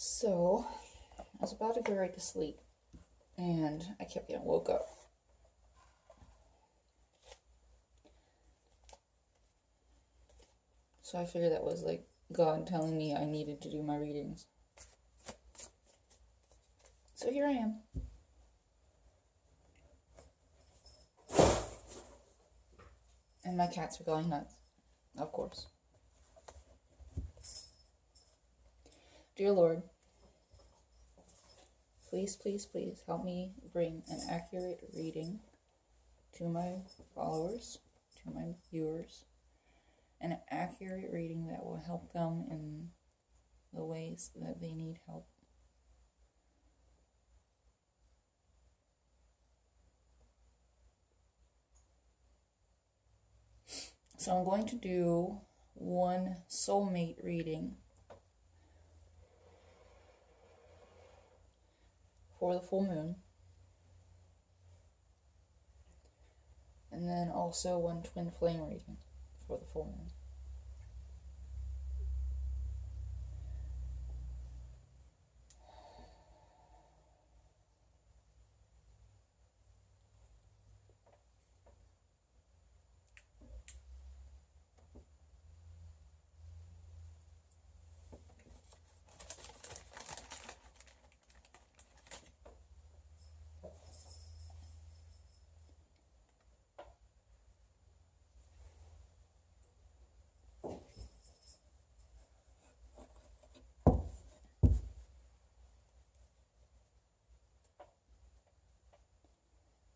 So, I was about to go right to sleep, and I kept getting woke up. So I figured that was like God telling me I needed to do my readings. So here I am. And my cats are going nuts, of course. Dear Lord, please, please, please help me bring an accurate reading to my followers, to my viewers. An accurate reading that will help them in the ways that they need help. So I'm going to do one soulmate reading for the full moon. And then also one twin flame reading for the full moon.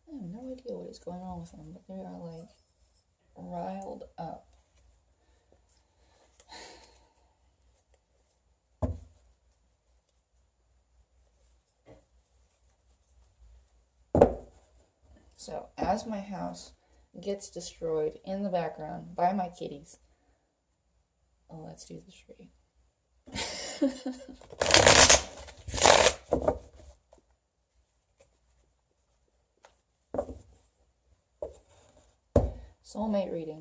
I have no idea what is going on with them, but they are like riled up. So as my house gets destroyed in the background by my kitties, let's do this reading. Soulmate reading.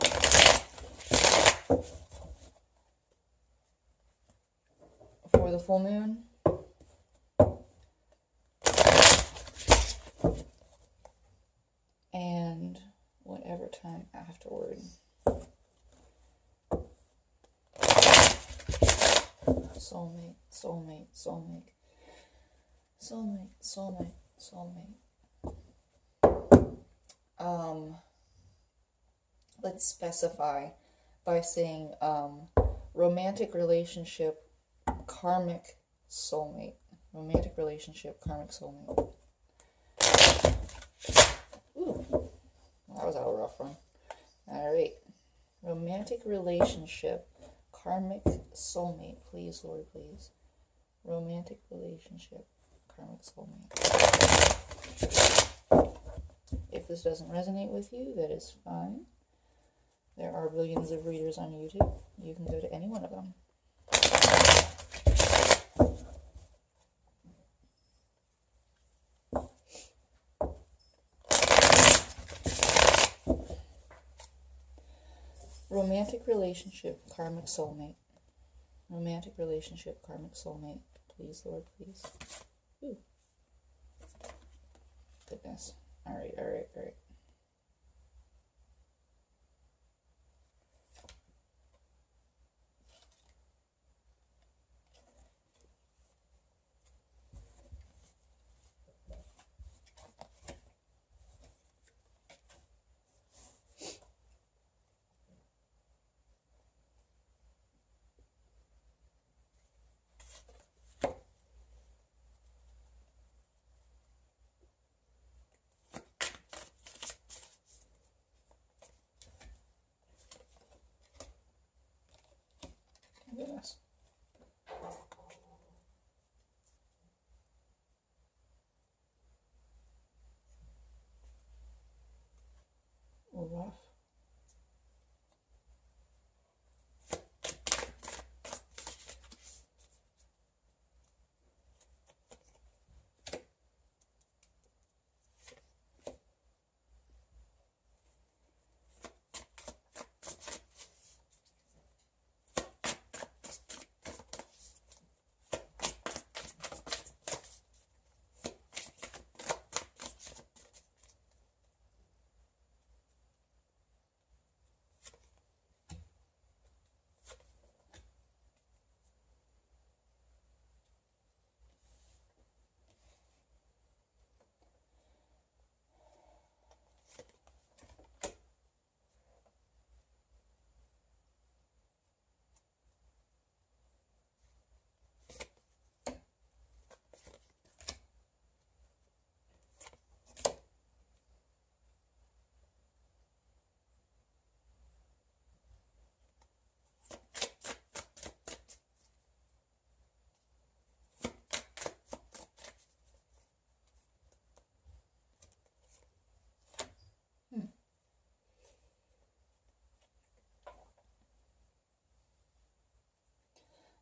For the full moon. And whatever time afterward. Soulmate, soulmate, soulmate. Soulmate, soulmate, soulmate. Let's specify by saying romantic relationship, karmic soulmate. Romantic relationship, karmic soulmate. Ooh, that was a rough one. Alright. Romantic relationship, karmic soulmate. Please, Lord, please. Romantic relationship, karmic soulmate. If this doesn't resonate with you, that is fine. There are billions of readers on YouTube. You can go to any one of them. Romantic relationship, karmic soulmate. Romantic relationship, karmic soulmate. Please, Lord, please. Ooh. Goodness. Alright, alright, alright. Goodness. Rough.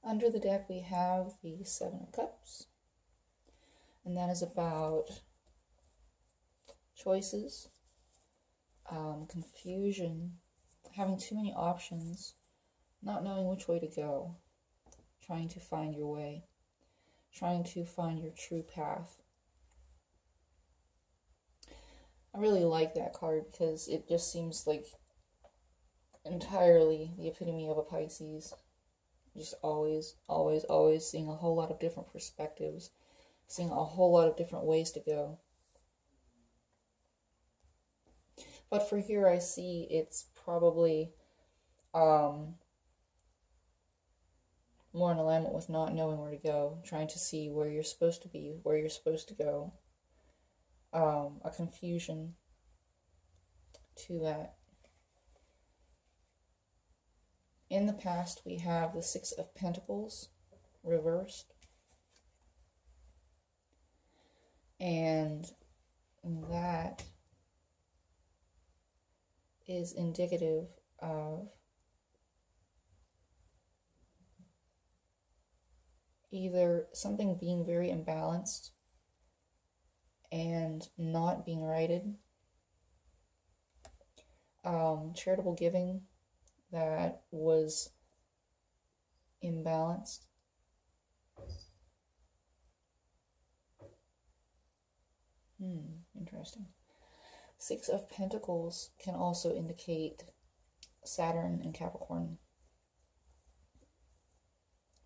Under the deck, we have the Seven of Cups, and that is about choices, confusion, having too many options, not knowing which way to go, trying to find your way, trying to find your true path. I really like that card because it just seems like entirely the epitome of a Pisces. Just always, always, always seeing a whole lot of different perspectives, seeing a whole lot of different ways to go. But for here, I see it's probably more in alignment with not knowing where to go, trying to see where you're supposed to be, where you're supposed to go. A confusion to that. In the past, we have the Six of Pentacles reversed. And that is indicative of either something being very imbalanced and not being righted, charitable giving that was imbalanced, interesting. Six of Pentacles can also indicate Saturn and Capricorn,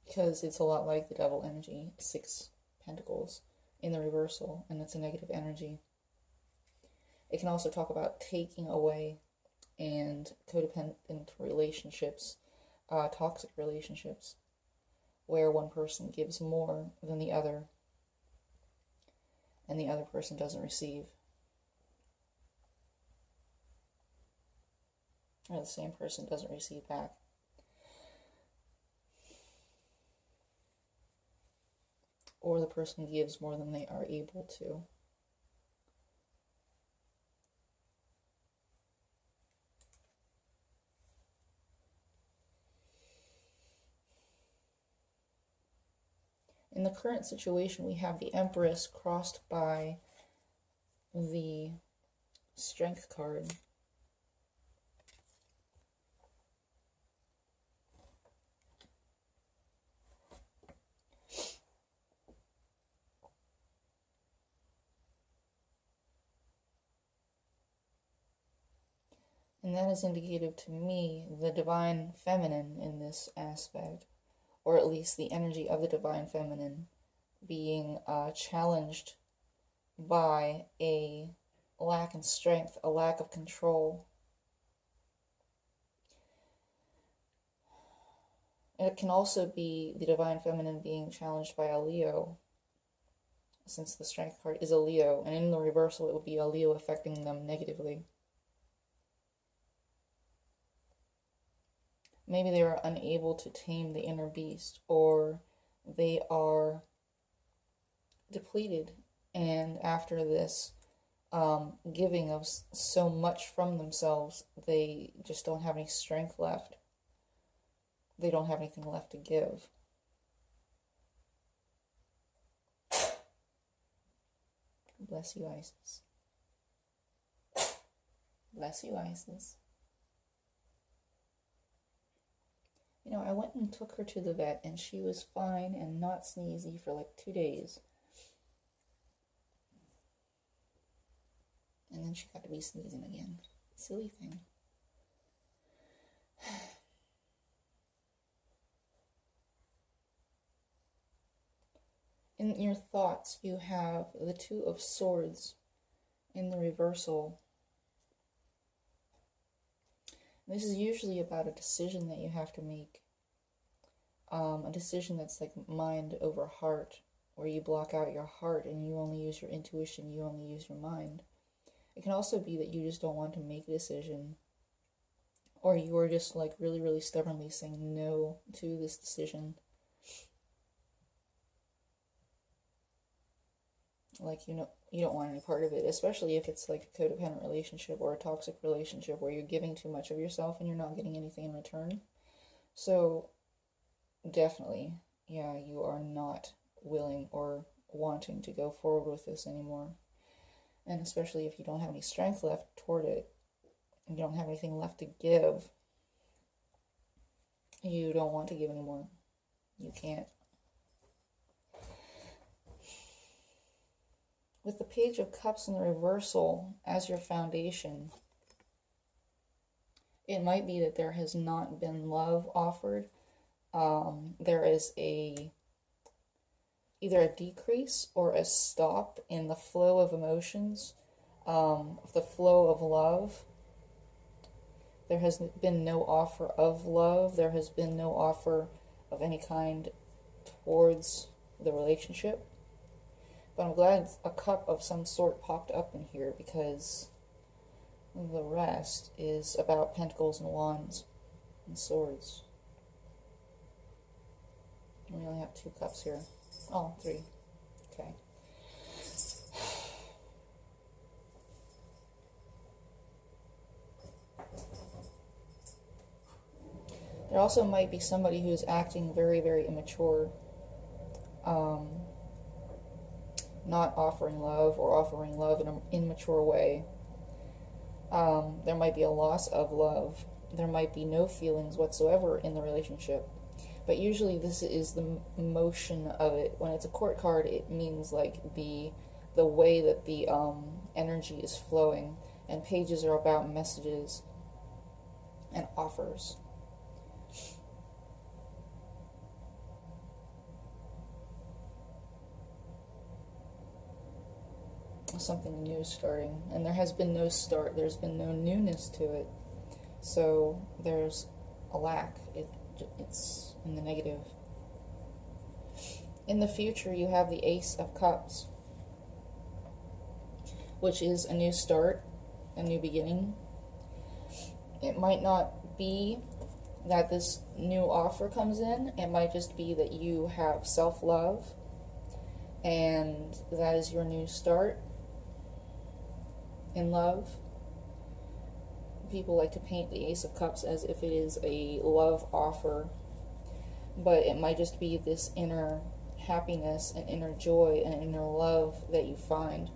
because it's a lot like the Devil energy, Six Pentacles in the reversal, and it's a negative energy. It can also talk about taking away and codependent relationships, toxic relationships, where one person gives more than the other and the other person doesn't receive. Or the same person doesn't receive back. Or the person gives more than they are able to. In the current situation, we have the Empress crossed by the Strength card. And that is indicative to me, the divine feminine in this aspect, or at least the energy of the divine feminine being challenged by a lack in strength, a lack of control. It can also be the divine feminine being challenged by a Leo, since the Strength card is a Leo, and in the reversal it would be a Leo affecting them negatively. Maybe they are unable to tame the inner beast, or they are depleted, and after this giving of so much from themselves, they just don't have any strength left. They don't have anything left to give. Bless you, Isis. Bless you, Isis. You know, I went and took her to the vet, and she was fine and not sneezy for like 2 days. And then she got to be sneezing again. Silly thing. In your thoughts, you have the Two of Swords in the reversal. This is usually about a decision that you have to make. A decision that's like mind over heart, where you block out your heart and you only use your intuition, you only use your mind. It can also be that you just don't want to make a decision, or you are just like really, really stubbornly saying no to this decision. Like, you know, you don't want any part of it, especially if it's like a codependent relationship or a toxic relationship where you're giving too much of yourself and you're not getting anything in return. So definitely, yeah, you are not willing or wanting to go forward with this anymore. And especially if you don't have any strength left toward it, you don't have anything left to give, you don't want to give anymore. You can't. With the Page of Cups in the reversal as your foundation, it might be that there has not been love offered. There is either a decrease or a stop in the flow of emotions, the flow of love. There has been no offer of love. There has been no offer of any kind towards the relationship. But I'm glad a cup of some sort popped up in here, because the rest is about pentacles and wands and swords. We only have 2 cups here. Oh, 3. Okay. There also might be somebody who's acting very, very immature. Not offering love, or offering love in an immature way. There might be a loss of love. There might be no feelings whatsoever in the relationship. But usually this is the motion of it. When it's a court card, it means like the way that the energy is flowing. And pages are about messages and offers. Something new starting, and there has been no start. There's been no newness to it, so there's a lack. It's in the negative. In the future, you have the Ace of Cups, which is a new start, a new beginning. It might not be that this new offer comes in. It might just be that you have self-love, and that is your new start in love. People like to paint the Ace of Cups as if it is a love offer, but it might just be this inner happiness and inner joy and inner love that you find.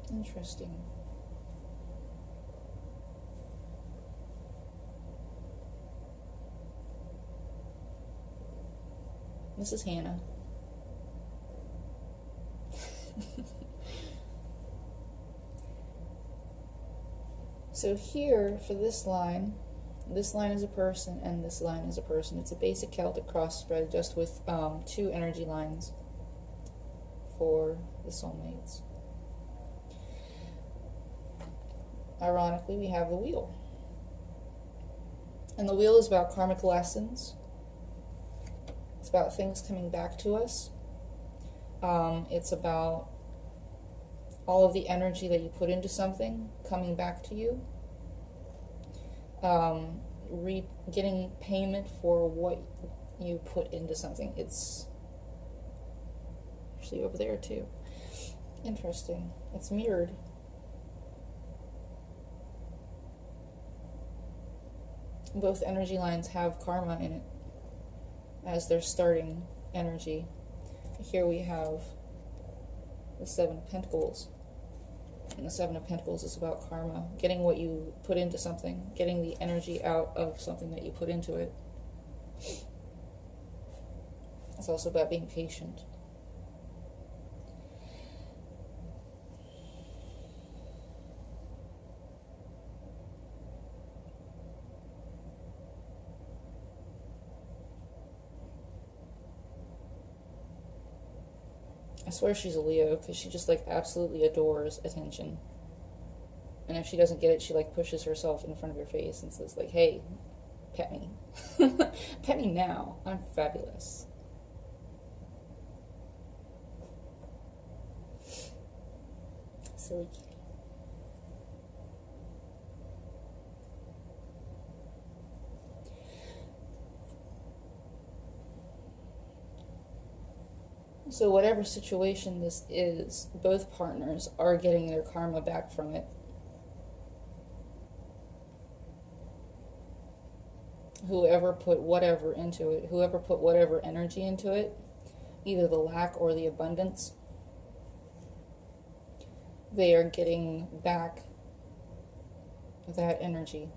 Interesting. This is Hannah. So here, for this line is a person, and this line is a person. It's a basic Celtic cross spread, just with 2 energy lines for the soulmates. Ironically, we have the wheel. And the wheel is about karmic lessons. It's about things coming back to us. It's about all of the energy that you put into something coming back to you. Getting payment for what you put into something. It's actually over there too. Interesting. It's mirrored. Both energy lines have karma in it as their starting energy. Here we have the 7 of Pentacles. And the 7 of Pentacles is about karma. Getting what you put into something. Getting the energy out of something that you put into it. It's also about being patient. I swear she's a Leo, because she just like absolutely adores attention. And if she doesn't get it, she like pushes herself in front of your face and says like, hey, pet me. Pet me now. I'm fabulous. Silly kitty. So whatever situation this is, both partners are getting their karma back from it. Whoever put whatever into it, whoever put whatever energy into it, either the lack or the abundance, they are getting back that energy.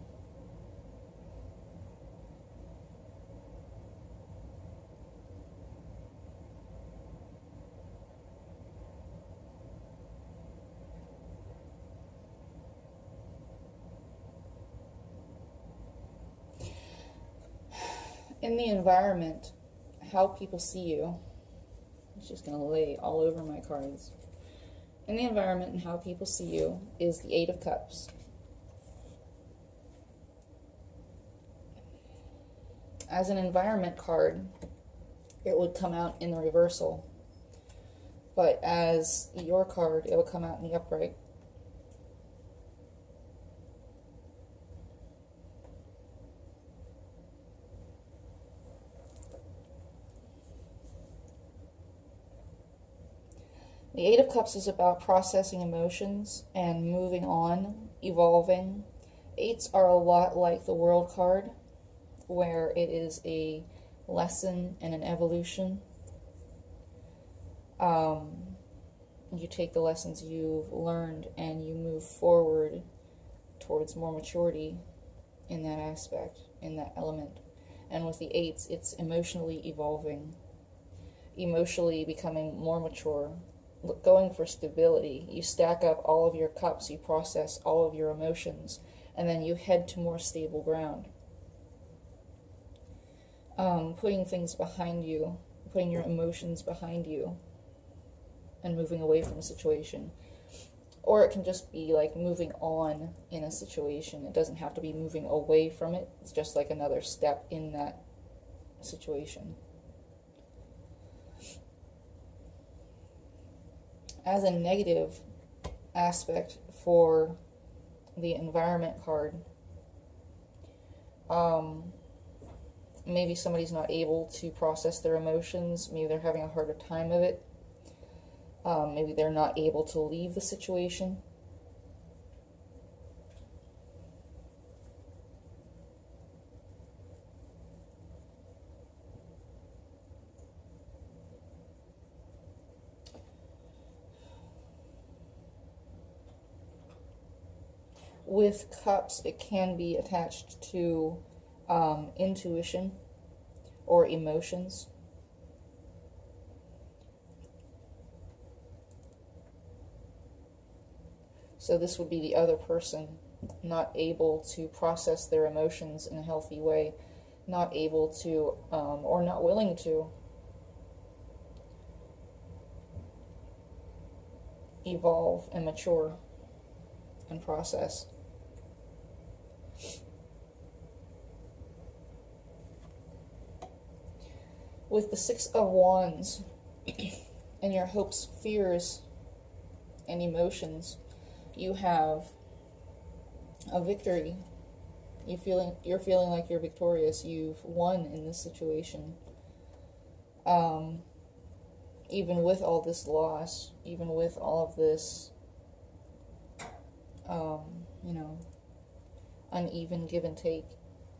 In the environment, how people see you, I'm just going to lay all over my cards. In the environment and how people see you is the Eight of Cups. As an environment card, it would come out in the reversal. But as your card, it will come out in the upright. The Eight of Cups is about processing emotions and moving on, evolving. Eights are a lot like the World card, where it is a lesson and an evolution. You take the lessons you've learned and you move forward towards more maturity in that aspect, in that element. And with the Eights, it's emotionally evolving, emotionally becoming more mature, going for stability. You stack up all of your cups, you process all of your emotions, and then you head to more stable ground. Putting things behind you, putting your emotions behind you, and moving away from a situation. Or it can just be like moving on in a situation. It doesn't have to be moving away from it. It's just like another step in that situation. As a negative aspect for the environment card, maybe somebody's not able to process their emotions. Maybe they're having a harder time of it. Maybe they're not able to leave the situation. With cups, it can be attached to intuition or emotions. So this would be the other person not able to process their emotions in a healthy way, not able to, or not willing to evolve and mature and process. With the Six of Wands and your hopes, fears, and emotions, you have a victory. You're feeling like you're victorious. You've won in this situation. Even with all this loss, even with all of this, uneven give and take,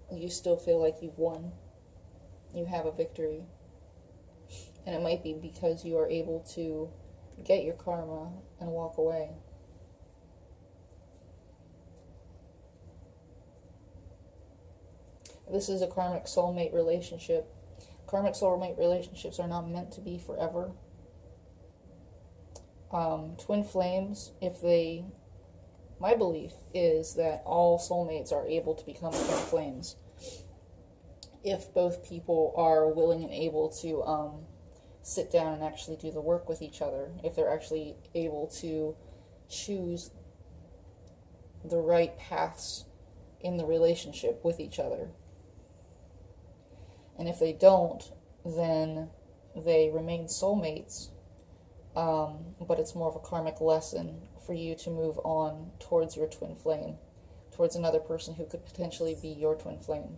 you still feel like you've won. You have a victory. And it might be because you are able to get your karma and walk away. This is a karmic soulmate relationship. Karmic soulmate relationships are not meant to be forever. Twin flames, my belief is that all soulmates are able to become twin flames if both people are willing and able to sit down and actually do the work with each other, if they're actually able to choose the right paths in the relationship with each other. And if they don't, then they remain soulmates, but it's more of a karmic lesson for you to move on towards your twin flame, towards another person who could potentially be your twin flame.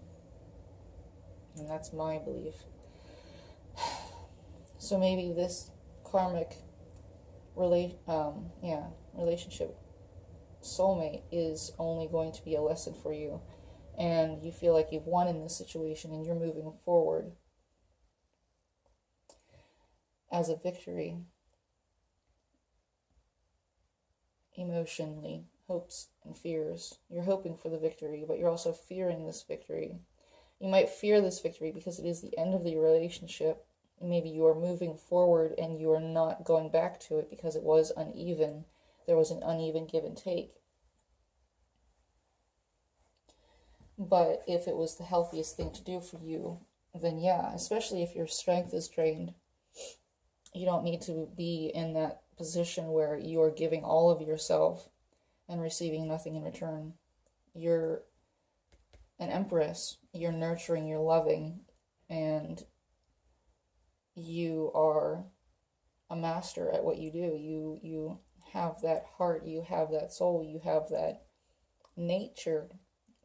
And that's my belief. So maybe this karmic relationship, soulmate, is only going to be a lesson for you, and you feel like you've won in this situation and you're moving forward as a victory, emotionally, hopes and fears. You're hoping for the victory, but you're also fearing this victory. You might fear this victory because it is the end of the relationship. Maybe you are moving forward and you are not going back to it because it was uneven. There was an uneven give and take. But if it was the healthiest thing to do for you, then yeah, especially if your strength is drained, you don't need to be in that position where you are giving all of yourself and receiving nothing in return. You're an empress. You're nurturing, you're loving, and you are a master at what you do. You have that heart, you have that soul, you have that nature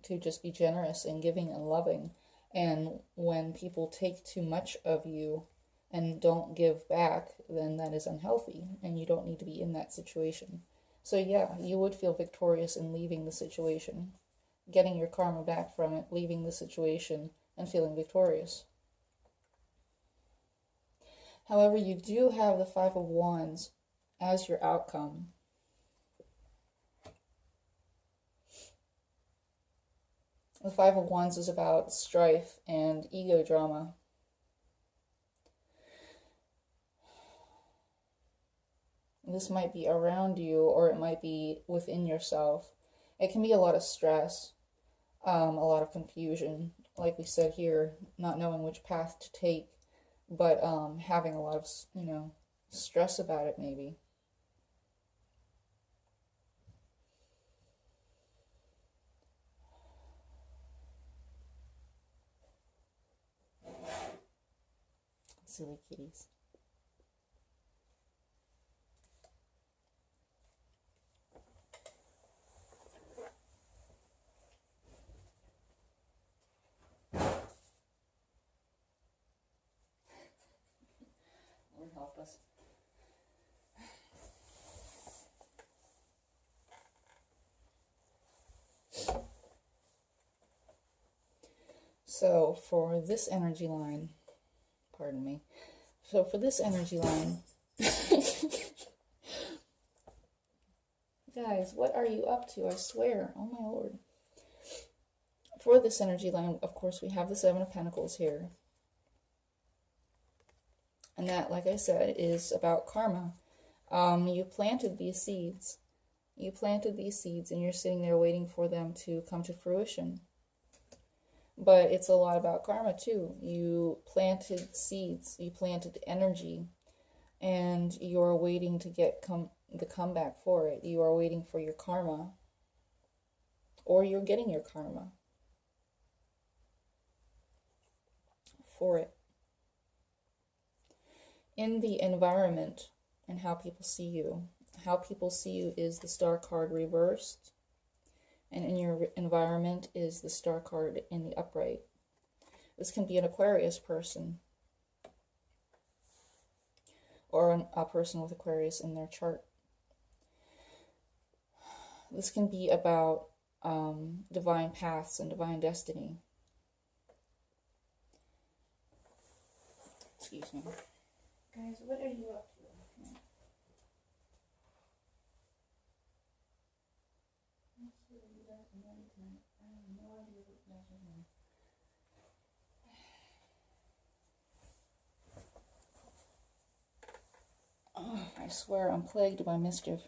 to just be generous and giving and loving. And when people take too much of you and don't give back, then that is unhealthy, and you don't need to be in that situation. So yeah, you would feel victorious in leaving the situation, getting your karma back from it, leaving the situation, and feeling victorious. However, you do have the Five of Wands as your outcome. The Five of Wands is about strife and ego drama. This might be around you, or it might be within yourself. It can be a lot of stress, a lot of confusion, like we said here, not knowing which path to take, but having a lot of, stress about it maybe. Silly kitties. Lord help us. So for this energy line, pardon me. So for this energy line, guys, what are you up to? I swear, oh my Lord. For this energy line, of course, we have the Seven of Pentacles here. And that, like I said, is about karma. You planted these seeds. You planted these seeds and you're sitting there waiting for them to come to fruition. But it's a lot about karma too. You planted seeds, you planted energy, and you're waiting to get the comeback for it. You are waiting for your karma, or you're getting your karma for it. In the environment and how people see you. How people see you is the Star card reversed. And in your environment is the Star card in the upright. This can be an Aquarius person. Or a person with Aquarius in their chart. This can be about divine paths and divine destiny. Excuse me. Guys, what are you up to? Oh, I swear I'm plagued by mischief.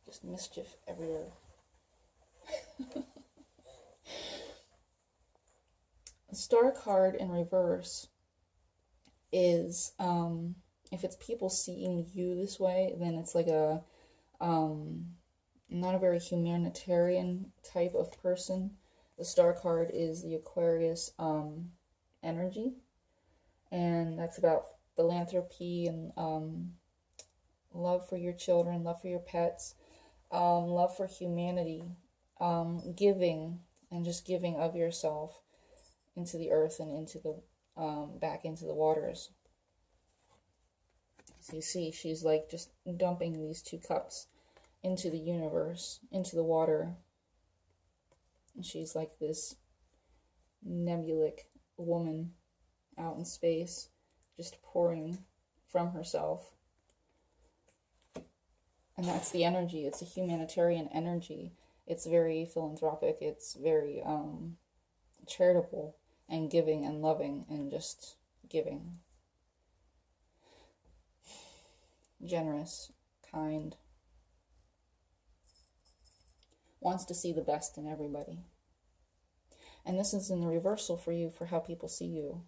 Just mischief everywhere. The Star card in reverse is, if it's people seeing you this way, then it's like a, not a very humanitarian type of person. The Star card is the Aquarius energy, and that's about philanthropy and love for your children, love for your pets, love for humanity, giving, and just giving of yourself into the earth and into the back into the waters. So you see, she's like just dumping these 2 cups into the universe, into the water. And she's like this nebulic woman out in space, just pouring from herself. And that's the energy. It's a humanitarian energy. It's very philanthropic. It's very charitable and giving and loving and just giving. Generous, kind. Wants to see the best in everybody. And this is in the reversal for you, for how people see you.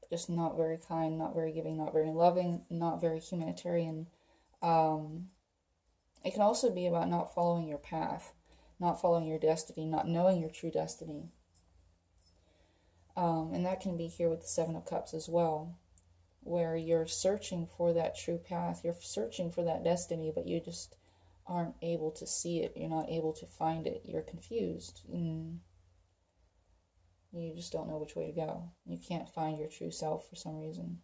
Just not very kind, not very giving, not very loving, not very humanitarian. It can also be about not following your path, not following your destiny, not knowing your true destiny. And that can be here with the 7 of Cups as well, where you're searching for that true path, you're searching for that destiny, but you just aren't able to see it, you're not able to find it, you're confused, and you just don't know which way to go. You can't find your true self for some reason.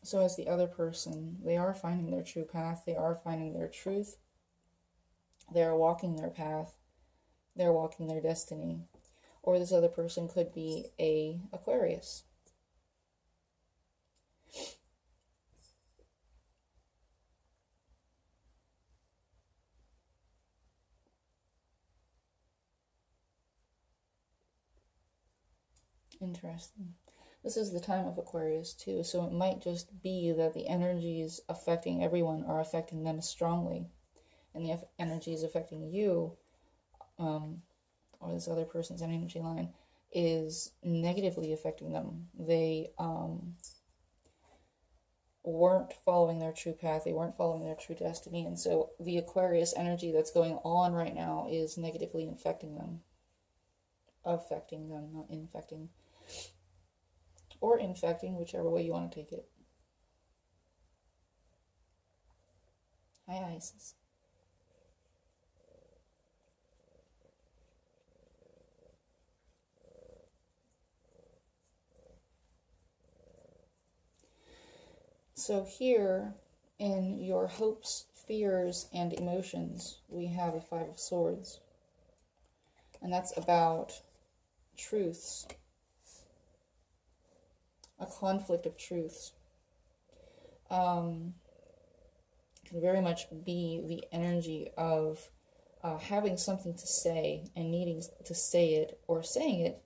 So as the other person, they are finding their true path, they are finding their truth, they are walking their path, they're walking their destiny. Or this other person could be a Aquarius. Interesting. This is the time of Aquarius too, so it might just be that the energies affecting everyone are affecting them strongly, and the energies affecting you, or this other person's energy line, is negatively affecting them. They weren't following their true path, they weren't following their true destiny, and so the Aquarius energy that's going on right now is negatively affecting them, not infecting. Or infecting, whichever way you want to take it. Hi, Isis. So here, in your hopes, fears, and emotions, we have a 5 of Swords. And that's about truths. A conflict of truths. Can very much be the energy of having something to say and needing to say it or saying it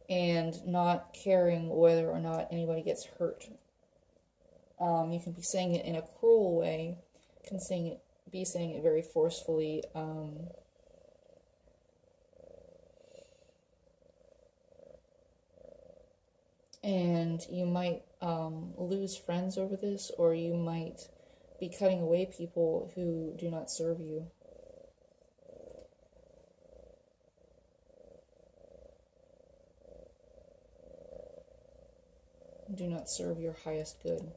and not caring whether or not anybody gets hurt. You can be saying it in a cruel way, can be saying it very forcefully, and you might lose friends over this, or you might be cutting away people who do not serve you. Do not serve your highest good.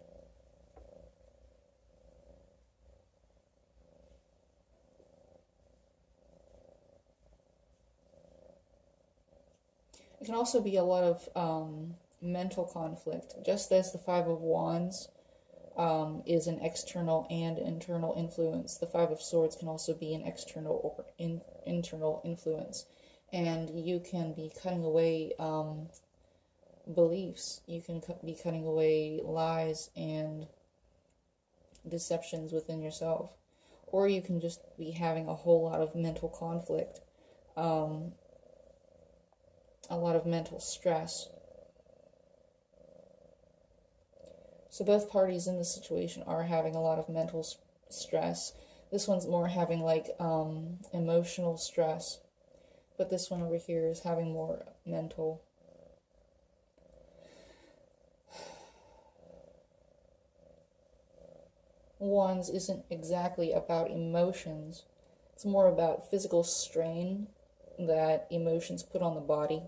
It can also be a lot of mental conflict. Just as the 5 of Wands is an external and internal influence, the 5 of Swords can also be an external or internal influence. And you can be cutting away beliefs. You can be cutting away lies and deceptions within yourself. Or you can just be having a whole lot of mental conflict. A lot of mental stress. So both parties in this situation are having a lot of mental stress. This one's more having like emotional stress, but this one over here is having more mental. Wands isn't exactly about emotions. It's more about physical strain that emotions put on the body.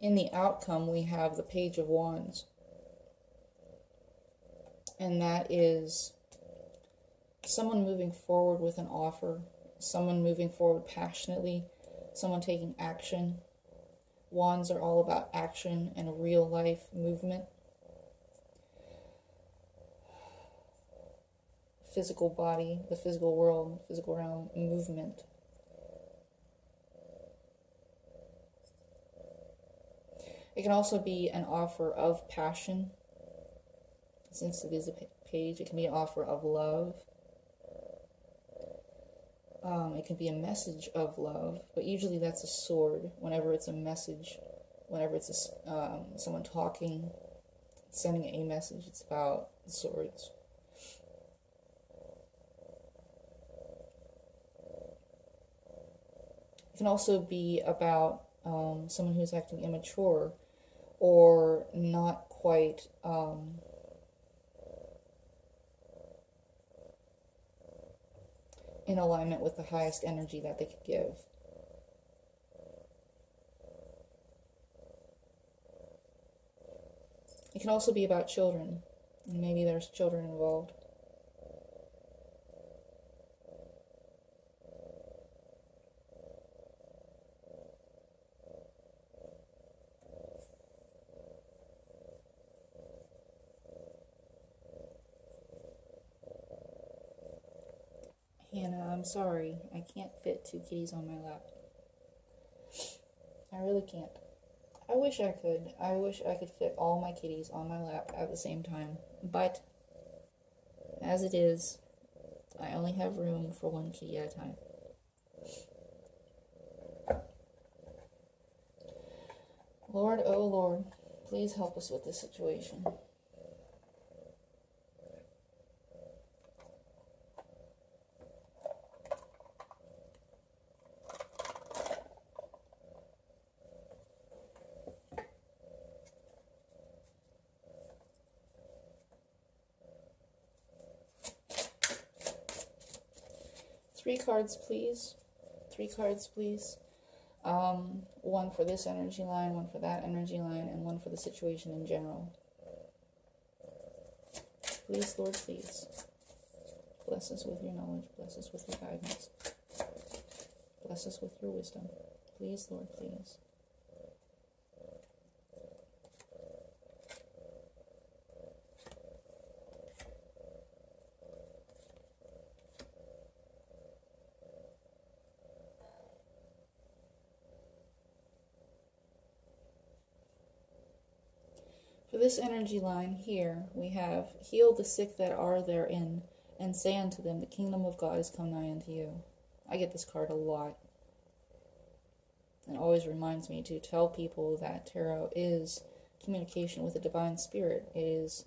In the outcome, we have the Page of Wands. And that is someone moving forward with an offer, someone moving forward passionately, someone taking action. Wands are all about action and a real life movement. Physical body, the physical world, physical realm, movement. It can also be an offer of passion. Since it is a page, it can be an offer of love. It can be a message of love, but usually that's a sword. Whenever it's a message, whenever it's someone talking, sending a message, it's about swords. It can also be about someone who's acting immature or not quite in alignment with the highest energy that they could give. It can also be about children. Maybe there's children involved. Hannah, I'm sorry. I can't fit 2 kitties on my lap. I really can't. I wish I could. I wish I could fit all my kitties on my lap at the same time. But, as it is, I only have room for 1 kitty at a time. Lord, oh Lord, please help us with this situation. Three cards, please. 3 cards, please. 1 for this energy line, 1 for that energy line, and 1 for the situation in general. Please, Lord, please. Bless us with your knowledge. Bless us with your guidance. Bless us with your wisdom. Please, Lord, please. For this energy line here, we have, heal the sick that are therein, and say unto them, the kingdom of God is come nigh unto you. I get this card a lot. It always reminds me to tell people that tarot is communication with the divine spirit. It is,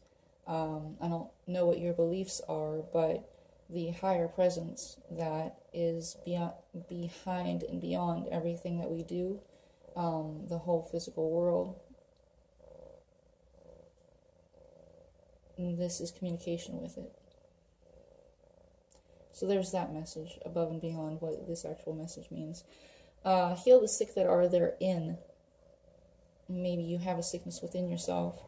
I don't know what your beliefs are, but the higher presence that is behind and beyond everything that we do, the whole physical world. This is communication with it. So there's that message above and beyond what this actual message means. Heal the sick that are therein. Maybe you have a sickness within yourself,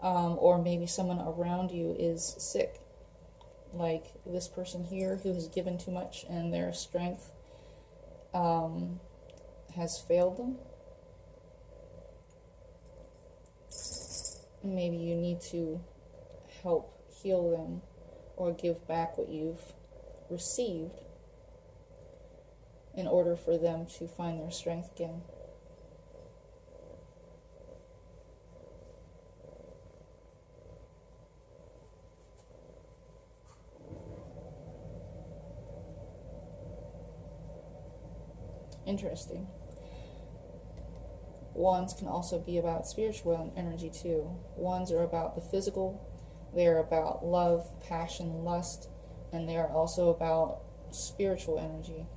or maybe someone around you is sick, like this person here who has given too much and their strength has failed them. Maybe you need to help heal them or give back what you've received in order for them to find their strength again. Interesting. Wands can also be about spiritual energy too. Wands are about the physical. They're about love, passion, lust, and they are also about spiritual energy.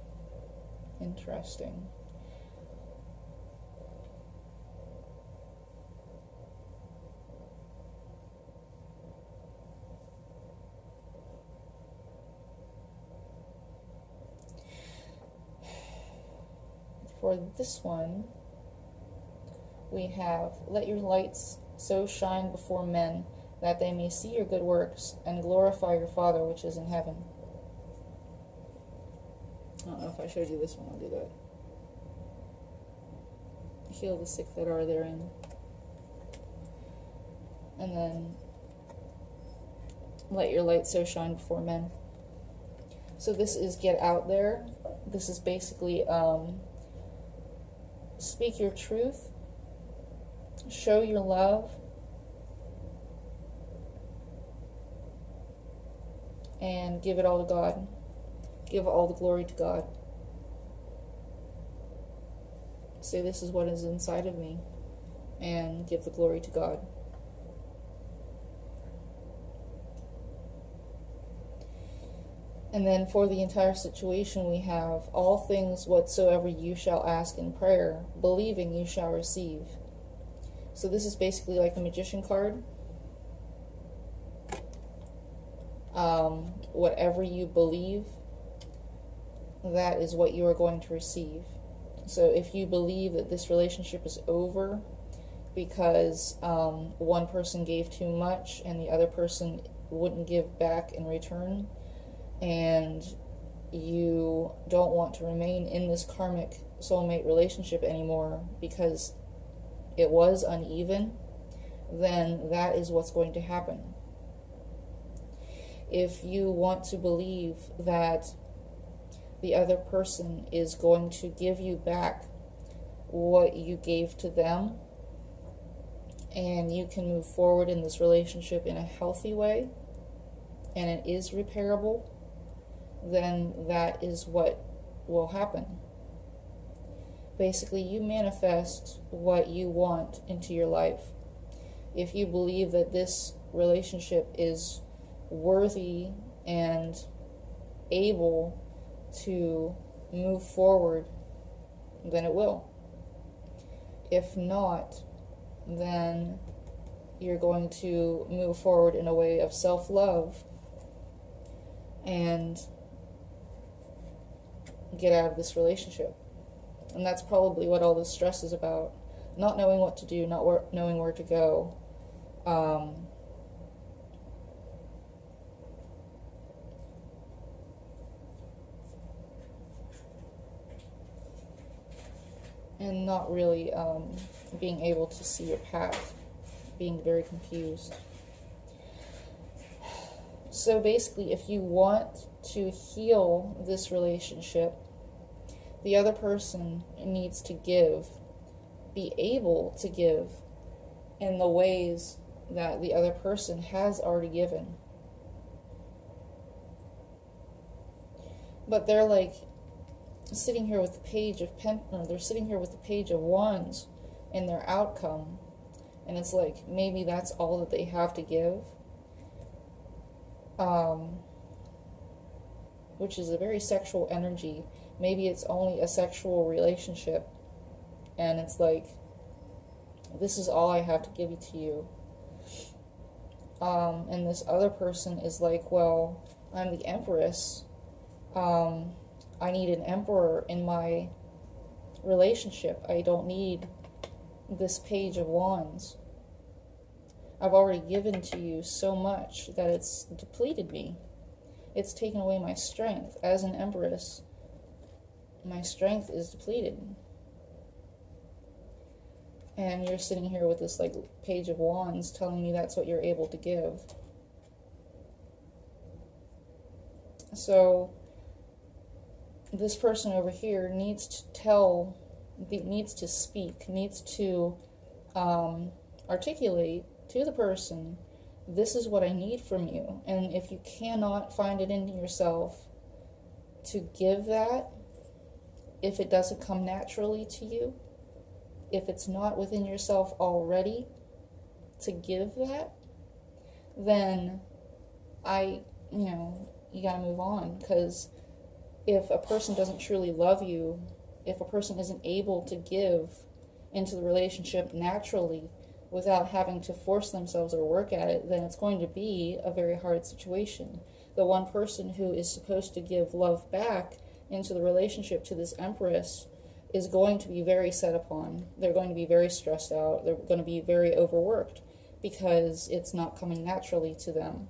Interesting. For this one, we have, let your lights so shine before men that they may see your good works and glorify your Father which is in heaven. I don't know if I showed you this one. I'll do that. Heal the sick that are therein. And then let your light so shine before men. So this is get out there. This is basically speak your truth, show your love, and give it all to God. Give all the glory to God. Say, this is what is inside of me, and give the glory to God. And then for the entire situation, we have all things whatsoever you shall ask in prayer, believing you shall receive. So this is basically like the magician card. Whatever you believe, that is what you are going to receive. So if you believe that this relationship is over because one person gave too much and the other person wouldn't give back in return, and you don't want to remain in this karmic soulmate relationship anymore because it was uneven, then that is what's going to happen. If you want to believe that the other person is going to give you back what you gave to them, and you can move forward in this relationship in a healthy way, and it is repairable, then that is what will happen. Basically, you manifest what you want into your life. If you believe that this relationship is worthy and able to move forward, then it will. If not, then you're going to move forward in a way of self-love and get out of this relationship. And that's probably what all this stress is about. Not knowing what to do, not knowing where to go. And not really being able to see your path. Being very confused. So basically, if you want to heal this relationship, the other person needs to give, be able to give in the ways that the other person has already given. But they're like sitting here with the page of they're sitting here with the page of wands in their outcome, and it's like maybe that's all that they have to give, which is a very sexual energy. Maybe it's only a sexual relationship, and it's like, this is all I have to give it to you. And this other person is like, well, I'm the Empress. I need an emperor in my relationship. I don't need this page of wands. I've already given to you so much that it's depleted me. It's taken away my strength. As an empress, my strength is depleted. And you're sitting here with this like page of wands telling me that's what you're able to give. So this person over here needs to speak, needs to articulate to the person, this is what I need from you. And if you cannot find it in yourself to give that, if it doesn't come naturally to you, if it's not within yourself already to give that, then you gotta move on. Because if a person doesn't truly love you, if a person isn't able to give into the relationship naturally without having to force themselves or work at it, then it's going to be a very hard situation. The one person who is supposed to give love back into the relationship to this Empress is going to be very set upon. They're going to be very stressed out. They're going to be very overworked because it's not coming naturally to them.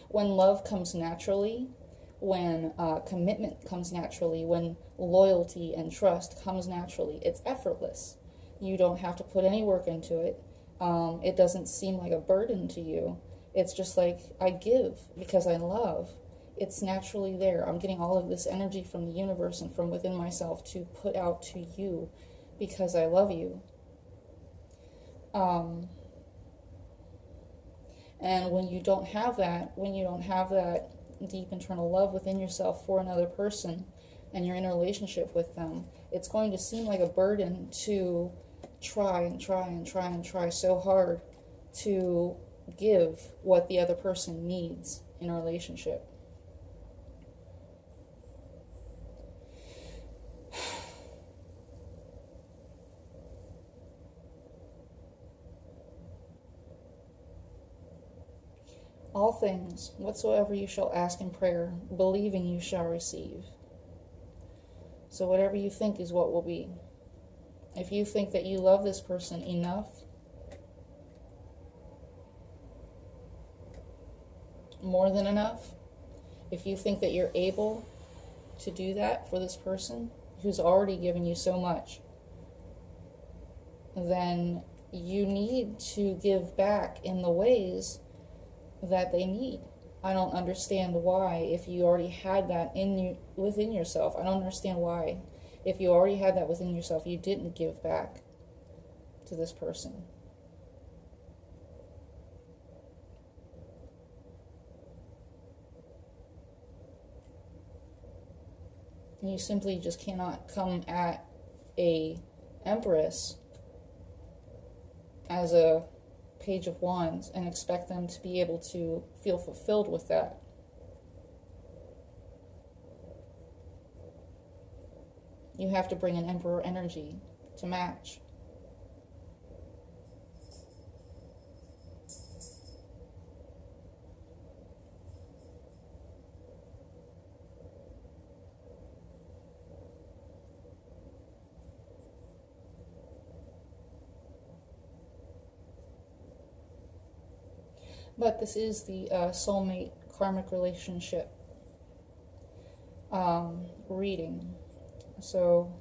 When love comes naturally, when commitment comes naturally, when loyalty and trust comes naturally, it's effortless. You don't have to put any work into it. It doesn't seem like a burden to you. It's just like, I give because I love. It's naturally there. I'm getting all of this energy from the universe and from within myself to put out to you because I love you. And when you don't have that deep internal love within yourself for another person, and you're in a relationship with them, it's going to seem like a burden to try so hard to give what the other person needs in a relationship. All things, whatsoever you shall ask in prayer, believing you shall receive. So whatever you think is what will be. If you think that you love this person enough, more than enough, if you think that you're able to do that for this person who's already given you so much, then you need to give back in the ways that they need. I don't understand why, if you already had that within yourself, I don't understand why, if you already had that within yourself, you didn't give back to this person. You simply just cannot come at a empress as a Page of Wands and expect them to be able to feel fulfilled with that. You have to bring an Emperor energy to match. But this is the soulmate karmic relationship reading. So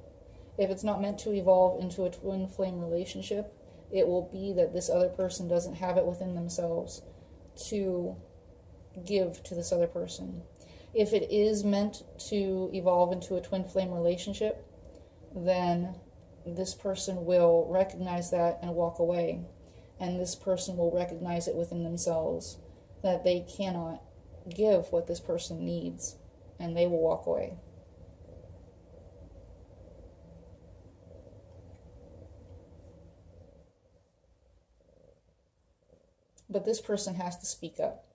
if it's not meant to evolve into a twin flame relationship, it will be that this other person doesn't have it within themselves to give to this other person. If it is meant to evolve into a twin flame relationship, then this person will recognize that and walk away. And this person will recognize it within themselves that they cannot give what this person needs, and they will walk away. But this person has to speak up.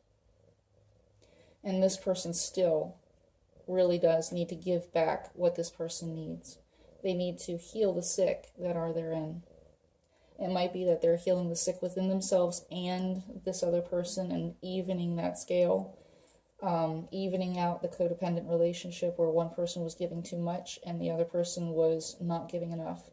And this person still really does need to give back what this person needs. They need to heal the sick that are therein. It might be that they're healing the sick within themselves and this other person and evening that scale, evening out the codependent relationship where one person was giving too much and the other person was not giving enough.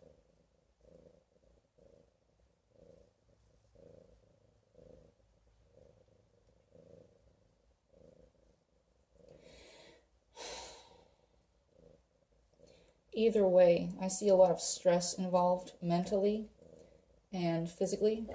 Either way, I see a lot of stress involved mentally and physically,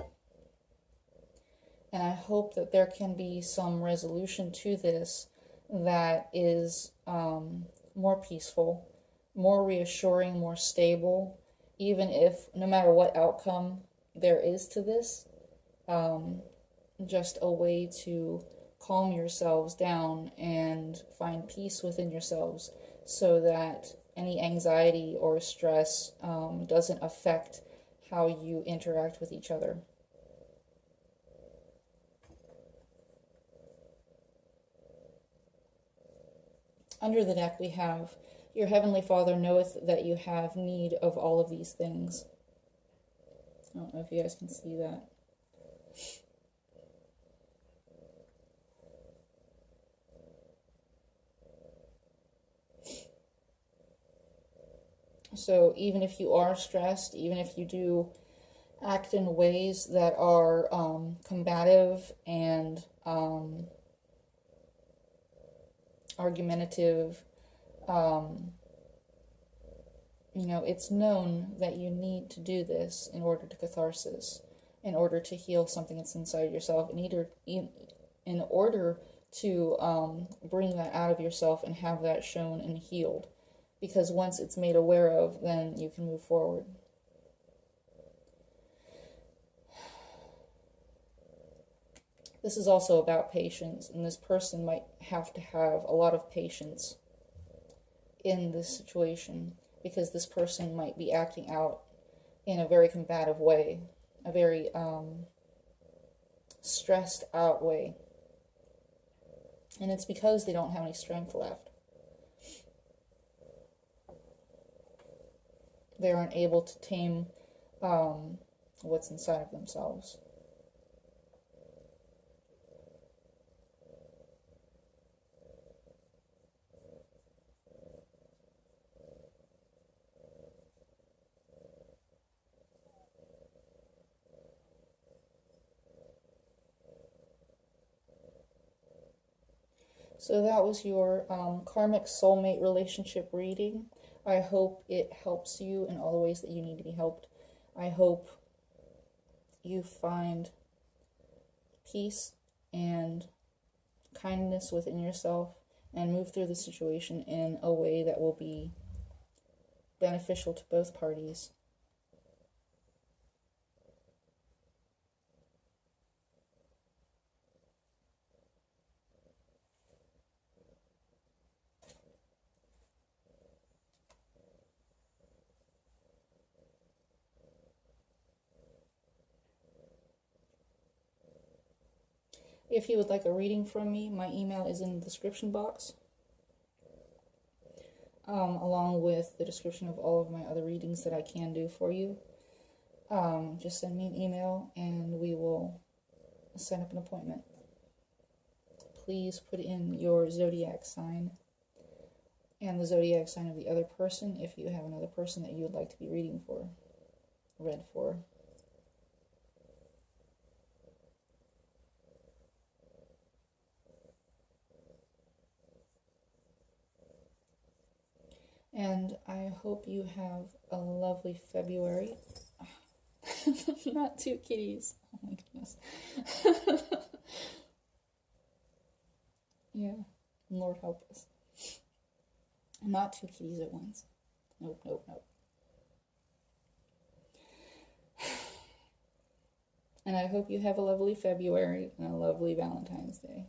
and I hope that there can be some resolution to this that is more peaceful, more reassuring, more stable, even if no matter what outcome there is to this, just a way to calm yourselves down and find peace within yourselves so that any anxiety or stress doesn't affect how you interact with each other. Under the deck we have, your Heavenly Father knoweth that you have need of all of these things. I don't know if you guys can see that. So even if you are stressed, even if you do act in ways that are combative and argumentative. You know, it's known that you need to do this in order to catharsis, in order to heal something that's inside yourself, in order to bring that out of yourself and have that shown and healed. Because once it's made aware of, then you can move forward. This is also about patience, and this person might have to have a lot of patience in this situation, because this person might be acting out in a very combative way, a very stressed out way. And it's because they don't have any strength left. They're unable to tame what's inside of themselves. So that was your karmic soulmate relationship reading. I hope it helps you in all the ways that you need to be helped. I hope you find peace and kindness within yourself and move through the situation in a way that will be beneficial to both parties. If you would like a reading from me, my email is in the description box, along with the description of all of my other readings that I can do for you. Just send me an email and we will set up an appointment. Please put in your zodiac sign and the zodiac sign of the other person if you have another person that you would like to be read for. And I hope you have a lovely February. Not two kitties. Oh my goodness. Yeah. Lord help us. Not two kitties at once. Nope, nope, nope. And I hope you have a lovely February and a lovely Valentine's Day.